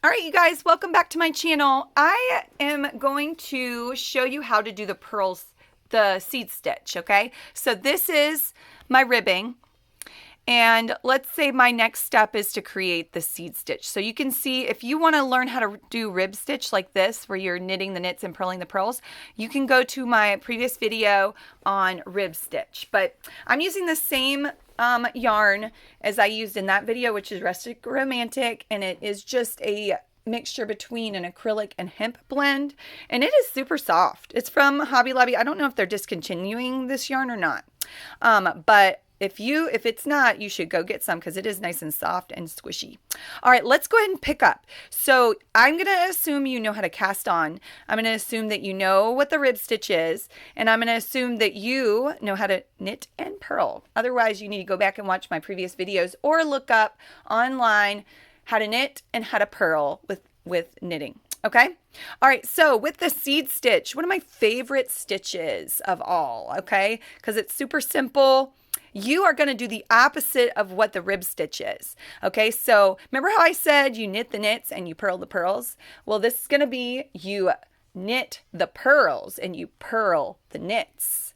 All right, you guys, welcome back to my channel. I am going to show you how to do the pearls, the seed stitch, okay? So this is my ribbing, and let's say my next step is to create the seed stitch. So you can see if you want to learn how to do rib stitch like this, where you're knitting the knits and purling the pearls, you can go to my previous video on rib stitch. But I'm using the same yarn as I used in that video, which is Rustic Romantic, and it is just a mixture between an acrylic and hemp blend, and it is super soft. It's from Hobby Lobby. I don't know if they're discontinuing this yarn or not, but if it's not, you should go get some because it is nice and soft and squishy. All right, let's go ahead and pick up. So I'm going to assume you know how to cast on. I'm going to assume that you know what the rib stitch is, and I'm going to assume that you know how to knit and purl. Otherwise, you need to go back and watch my previous videos or look up online how to knit and how to purl with knitting. Okay? All right, so with the seed stitch, one of my favorite stitches of all, okay? Because it's super simple. You are going to do the opposite of what the rib stitch is. Okay, so remember how I said you knit the knits and you purl the pearls? Well, this is going to be you knit the pearls and you purl the knits.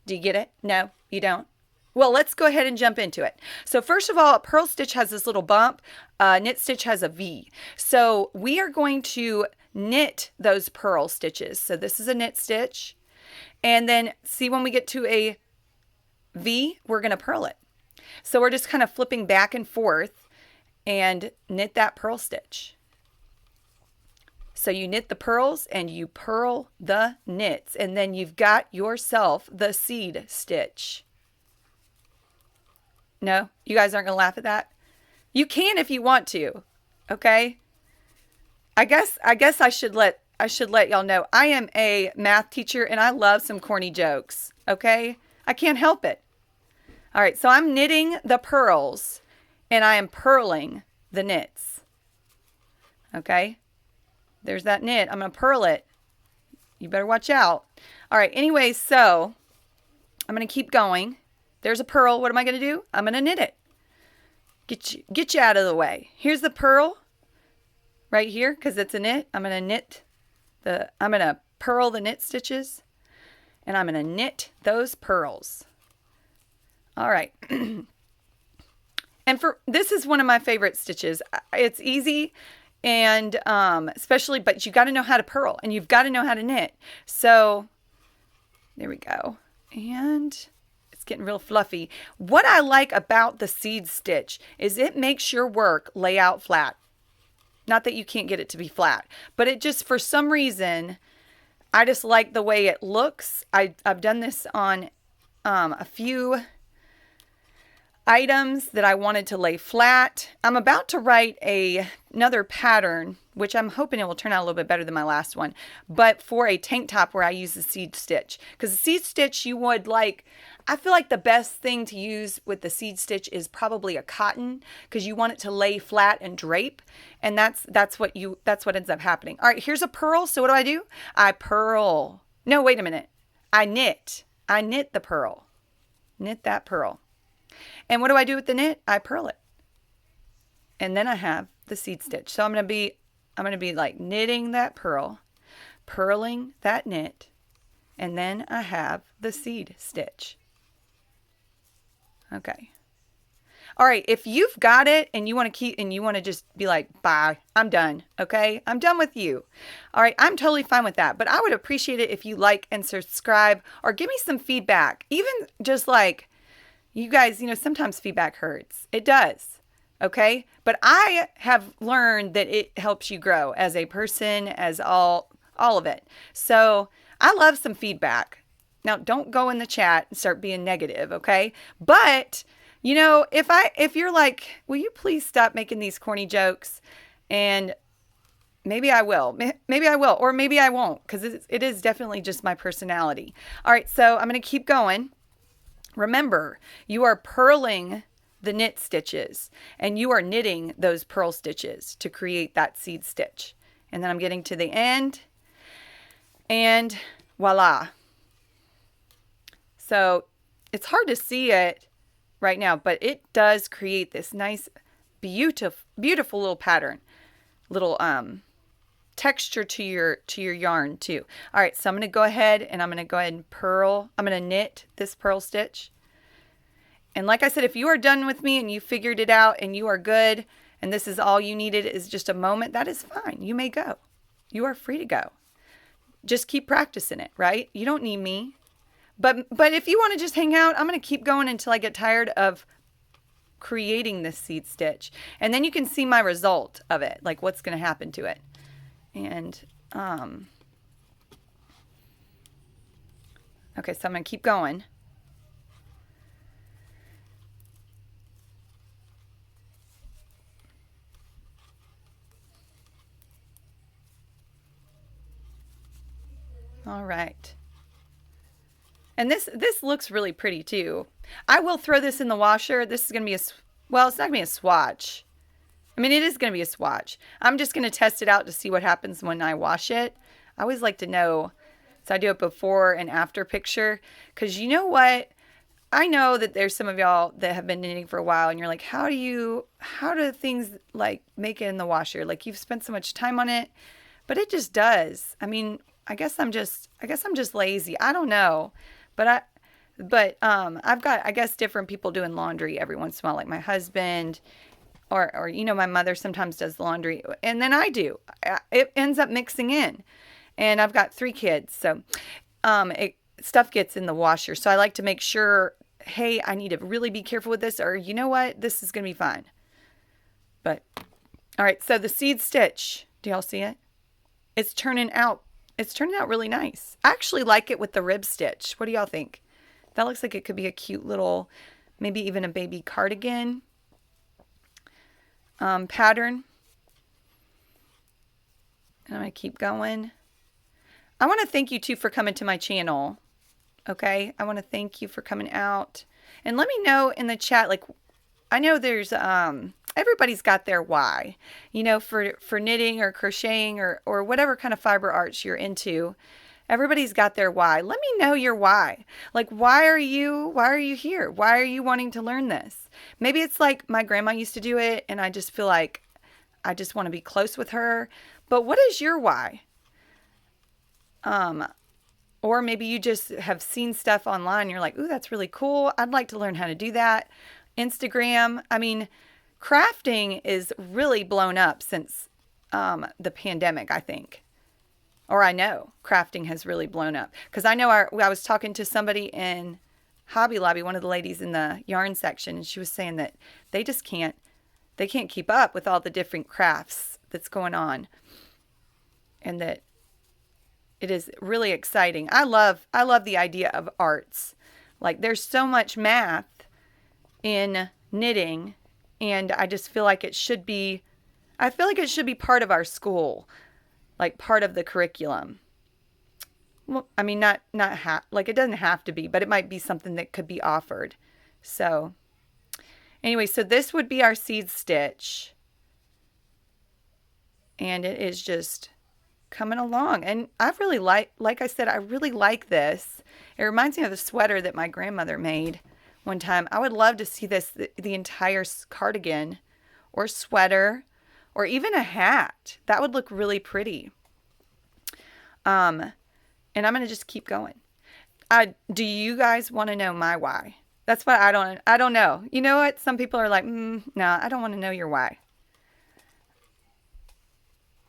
Do you get it? No, you don't? Well, let's go ahead and jump into it. So first of all, a purl stitch has this little bump. Knit stitch has a V. So we are going to knit those purl stitches. So this is a knit stitch. And then see when we get to a V, we're going to purl it. So we're just kind of flipping back and forth and knit that purl stitch. So you knit the pearls and you purl the knits, and then you've got yourself the seed stitch. No, you guys aren't going to laugh at that? You can if you want to. Okay? I guess I should let y'all know I am a math teacher and I love some corny jokes. Okay? I can't help it. All right, so I'm knitting the pearls and I am purling the knits. Okay? There's that knit. I'm going to purl it. You better watch out. All right, anyway, so I'm going to keep going. There's a purl. What am I going to do? I'm going to knit it. Get you out of the way. Here's the purl right here because it's a knit. I'm going to purl the knit stitches and I'm going to knit those pearls. All right. And this is one of my favorite stitches. It's easy and especially, but you got to know how to purl and you've got to know how to knit. So there we go. And getting real fluffy. What I like about the seed stitch is it makes your work lay out flat. Not that you can't get it to be flat, but it just, for some reason, I just like the way it looks. I've done this on a few items that I wanted to lay flat. I'm about to write another pattern, which I'm hoping it will turn out a little bit better than my last one, but for a tank top where I use the seed stitch. Because the seed stitch you would like, I feel like the best thing to use with the seed stitch is probably a cotton because you want it to lay flat and drape, and that's what ends up happening. All right, here's a purl. So what do? I purl. No, wait a minute. I knit the purl. Knit that purl. And what do I do with the knit? I purl it. And then I have the seed stitch. So I'm going to be like knitting that purl, purling that knit, and then I have the seed stitch. Okay. All right, if you've got it and you want to just be like, bye, I'm done, okay? I'm done with you. All right, I'm totally fine with that, but I would appreciate it if you like and subscribe or give me some feedback. Even just like, you guys, sometimes feedback hurts. It does, okay? But I have learned that it helps you grow as a person, as all of it. So I love some feedback. Now, don't go in the chat and start being negative, okay? But, if you're like, will you please stop making these corny jokes? And maybe I will. Maybe I will, or maybe I won't, because it is definitely just my personality. All right, so I'm going to keep going. Remember, you are purling the knit stitches, and you are knitting those purl stitches to create that seed stitch. And then I'm getting to the end, and voila. So it's hard to see it right now, but it does create this nice, beautiful little pattern. little texture to your yarn too. All right, so I'm going to go ahead and purl. I'm going to knit this purl stitch. And like I said, if you are done with me and you figured it out and you are good and this is all you needed is just a moment, that is fine. You may go. You are free to go. Just keep practicing it, right? You don't need me. But if you want to just hang out, I'm going to keep going until I get tired of creating this seed stitch. And then you can see my result of it, like what's going to happen to it. And, okay, so I'm going to keep going. All right. And this looks really pretty too. I will throw this in the washer. This is going to be well, it's not going to be a swatch. I mean, it is going to be a swatch. I'm just going to test it out to see what happens when I wash it. I always like to know. So I do a before and after picture. Because you know what? I know that there's some of y'all that have been knitting for a while and you're like, how do things like make it in the washer? Like you've spent so much time on it, but it just does. I mean, I guess I'm just lazy. I don't know. But I've got, I guess, different people doing laundry every once in a while, like my husband or you know, my mother sometimes does laundry and then I do. It ends up mixing in. And I've got 3 kids. So stuff gets in the washer. So I like to make sure, hey, I need to really be careful with this, or you know what? This is going to be fine. But all right, so the seed stitch, do y'all see it? It's turning out really nice. I actually like it with the rib stitch. What do y'all think? That looks like it could be a cute little, maybe even a baby cardigan pattern. And I'm going to keep going. I want to thank you too for coming to my channel. Okay? I want to thank you for coming out. And let me know in the chat, like, I know there's, everybody's got their why, you know, for knitting or crocheting or whatever kind of fiber arts you're into. Everybody's got their why. Let me know your why. Like, why are you here? Why are you wanting to learn this? Maybe it's like my grandma used to do it and I just feel like I just want to be close with her. But what is your why? Or maybe you just have seen stuff online and you're like, ooh, that's really cool. I'd like to learn how to do that. Instagram. I mean, crafting is really blown up since the pandemic, I think. Or I know crafting has really blown up. Because I know I was talking to somebody in Hobby Lobby, one of the ladies in the yarn section, and she was saying that they just can't keep up with all the different crafts that's going on. And that it is really exciting. I love the idea of arts. Like there's so much math in knitting, and I just feel like it should be part of our school, like part of the curriculum. Well, I mean, not like it doesn't have to be, but it might be something that could be offered. So anyway, so this would be our seed stitch, and it is just coming along. And I really like I said, I really like this. It reminds me of the sweater that my grandmother made one time. I would love to see this, the entire cardigan or sweater or even a hat. That would look really pretty. And I'm going to just keep going. Do you guys want to know my why? That's what I don't know. You know what? Some people are like, no, I don't want to know your why.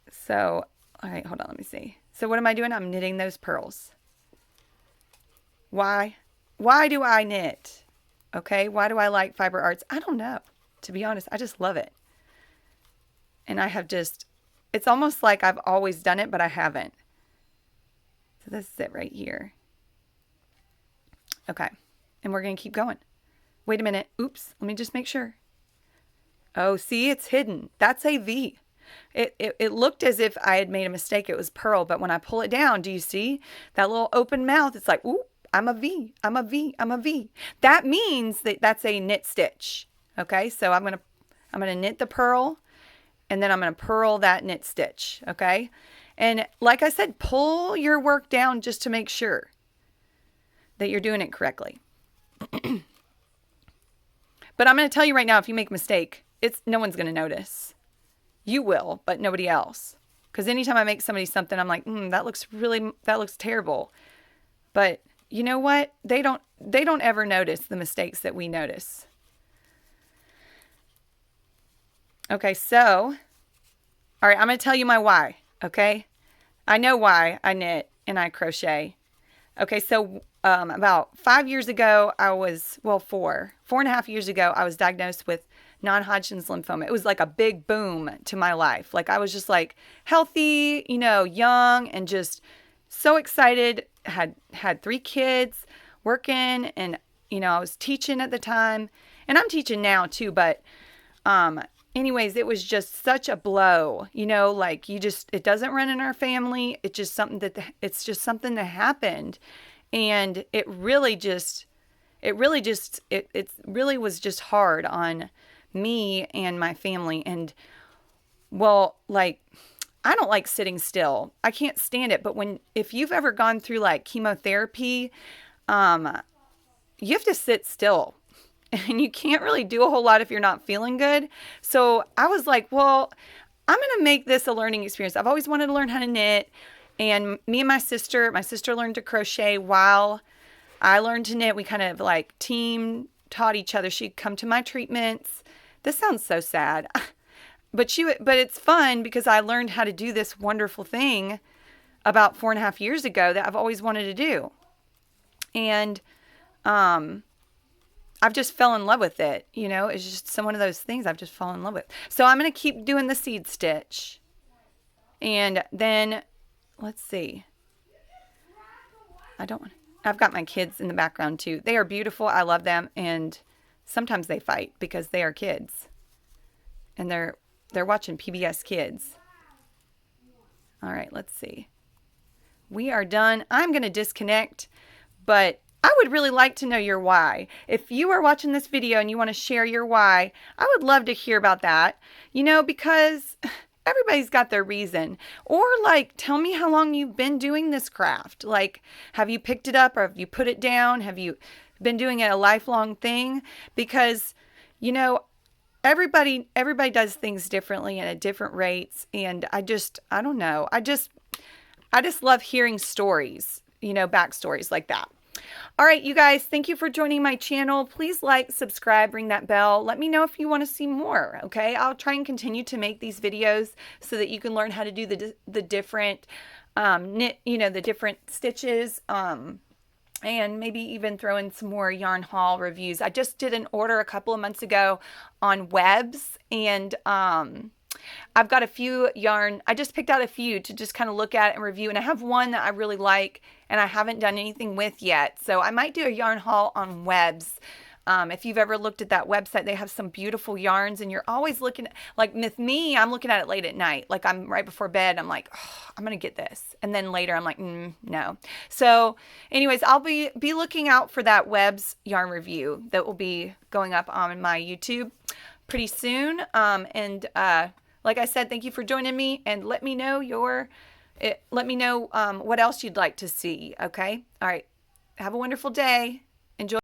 So, all right, hold on, let me see. So what am I doing? I'm knitting those pearls. Why? Why do I knit? Okay, why do I like fiber arts? I don't know. To be honest, I just love it. And I have it's almost like I've always done it, but I haven't. So this is it right here. Okay, and we're going to keep going. Wait a minute. Oops, let me just make sure. Oh, see, it's hidden. That's a V. It looked as if I had made a mistake. It was purl, but when I pull it down, do you see that little open mouth? It's like, ooh, I'm a V, I'm a V, I'm a V. That means that that's a knit stitch. Okay, so I'm gonna knit the purl, and then I'm gonna purl that knit stitch. Okay, and like I said, pull your work down just to make sure that you're doing it correctly. But I'm gonna tell you right now, if you make a mistake, no one's gonna notice. You will, but nobody else. Because anytime I make somebody something, I'm like, that looks terrible. But you know what? They don't ever notice the mistakes that we notice. Okay, so, all right, I'm going to tell you my why, okay? I know why I knit and I crochet. Okay, so about 5 years ago, 4.5 years ago, I was diagnosed with non-Hodgkin's lymphoma. It was like a big boom to my life. Like I was just like healthy, young, and just so excited. Had 3 kids, working, and I was teaching at the time, and I'm teaching now too. But anyways, it was just such a blow. Like it doesn't run in our family. It's just something that happened, and it really was just hard on me and my family. And like, I don't like sitting still. I can't stand it. But if you've ever gone through like chemotherapy, you have to sit still, and you can't really do a whole lot if you're not feeling good. So I was like, well, I'm going to make this a learning experience. I've always wanted to learn how to knit, and me and my sister learned to crochet while I learned to knit. We kind of like taught each other. She'd come to my treatments. This sounds so sad, but it's fun because I learned how to do this wonderful thing about 4.5 years ago that I've always wanted to do. And, I've just fell in love with it. It's just one of those things I've just fallen in love with. So I'm going to keep doing the seed stitch. And then let's see. I've got my kids in the background too. They are beautiful. I love them. And sometimes they fight because they are kids, and they're watching PBS Kids. All right, let's see. We are done. I'm going to disconnect, but I would really like to know your why. If you are watching this video and you want to share your why, I would love to hear about that, because everybody's got their reason. Or like, tell me how long you've been doing this craft. Like, have you picked it up or have you put it down? Have you been doing it a lifelong thing? Because, everybody does things differently and at different rates. And I don't know. I just love hearing stories, backstories like that. All right, you guys, thank you for joining my channel. Please like, subscribe, ring that bell. Let me know if you want to see more, okay? I'll try and continue to make these videos so that you can learn how to do the different knit, the different stitches, and maybe even throw in some more yarn haul reviews. I just did an order a couple of months ago on webs, and I've got a few yarn. I just picked out a few to just kind of look at and review. And I have one that I really like and I haven't done anything with yet. So I might do a yarn haul on webs. If you've ever looked at that website, they have some beautiful yarns, and you're always looking, like with me, I'm looking at it late at night. Like I'm right before bed. I'm like, oh, I'm going to get this. And then later I'm like, no. So anyways, I'll be looking out for that webs yarn review that will be going up on my YouTube pretty soon. Like I said, thank you for joining me, and let me know what else you'd like to see. Okay. All right. Have a wonderful day.